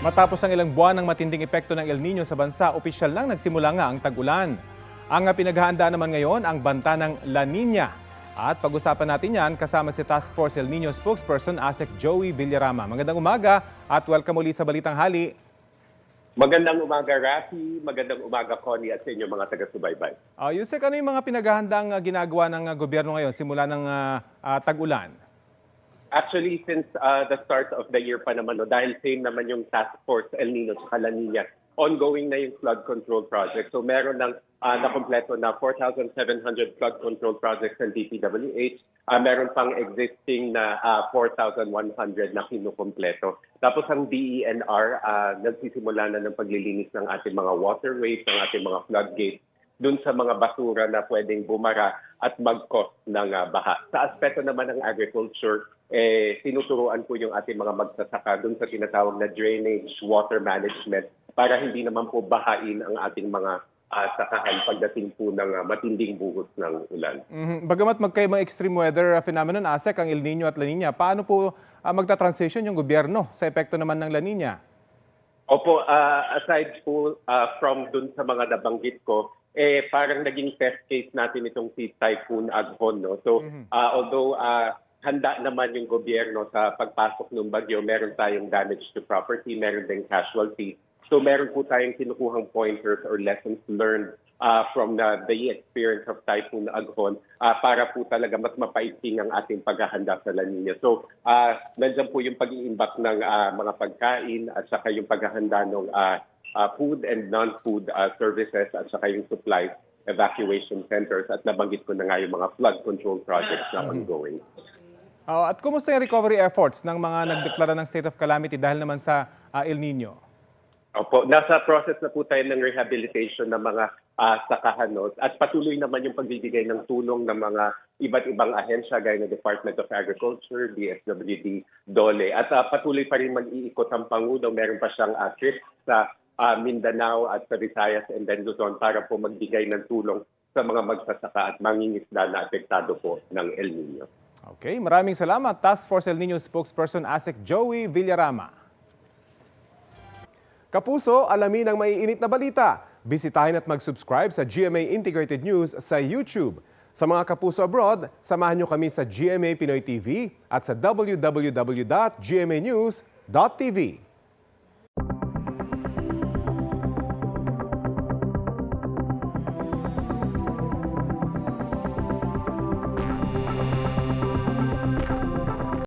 Matapos ang ilang buwan ng matinding epekto ng El Nino sa bansa, opisyal lang nagsimula nga ang tag-ulan. Ang pinaghahandaan naman ngayon ang banta ng La Nina. At pag-usapan natin yan kasama si Task Force El Nino spokesperson ASEC Joey Villarama. Magandang umaga at welcome muli sa Balitang Hali. Magandang umaga, Rafi. Magandang umaga, Connie, at sa inyong mga taga-subaybay. Yusek, ano yung mga pinaghahandang ginagawa ng gobyerno ngayon simula ng tag-ulan? Actually, since the start of the year pa naman, dahil same naman yung Task Force El Nino at La Nina, ongoing na yung flood control project. So meron ng nakompleto na 4,700 flood control projects ng DPWH. Meron pang existing na 4,100 na kinukompleto. Tapos ang DENR, nagsisimula na ng paglilinis ng ating mga waterways, ng ating mga floodgates, dun sa mga basura na pwedeng bumara at mag-cause ng baha. Sa aspeto naman ng agriculture, tinuturuan po yung ating mga magsasaka dun sa tinatawag na drainage, water management, para hindi naman po bahain ang ating mga sakahan pagdating po ng matinding buhos ng ulan. Bagamat magkaibang extreme weather phenomenon, ASEC, ang El Nino at La Nina, paano po magta-transition yung gobyerno sa epekto naman ng La Nina? Opo, aside po from dun sa mga nabanggit ko, parang naging test case natin itong si Typhoon Aghon. No? So, although handa naman yung gobyerno sa pagpasok ng bagyo, meron tayong damage to property, meron din casualty. So, meron po tayong kinukuhang pointers or lessons learned from the experience of Typhoon Aghon para po talaga mas mapaigting ang ating paghahanda sa La Nina. So, nandiyan po yung pag-iimbak ng mga pagkain at saka yung paghahanda ng food and non-food services at saka yung supplies, evacuation centers at nabanggit ko na nga yung mga flood control projects na ongoing. At kumusta yung recovery efforts ng mga nagdeklara ng state of calamity dahil naman sa El Nino? Opo, nasa process na po tayo ng rehabilitation ng mga sakahan at patuloy naman yung pagbibigay ng tulong ng mga iba't ibang ahensya gaya ng Department of Agriculture, DSWD, DOLE. At patuloy pa rin mag-iikot ang Pangulo. Meron pa siyang trip sa Mindanao at sa Visayas and then Luzon para po magbigay ng tulong sa mga magsasaka at mangingisda na apektado po ng El Nino. Okay, maraming salamat. Task Force El Nino spokesperson ASEC Joey Villarama. Kapuso, alamin ang maiinit na balita. Bisitahin at mag-subscribe sa GMA Integrated News sa YouTube. Sa mga kapuso abroad, samahan nyo kami sa GMA Pinoy TV at sa www.gmanews.tv.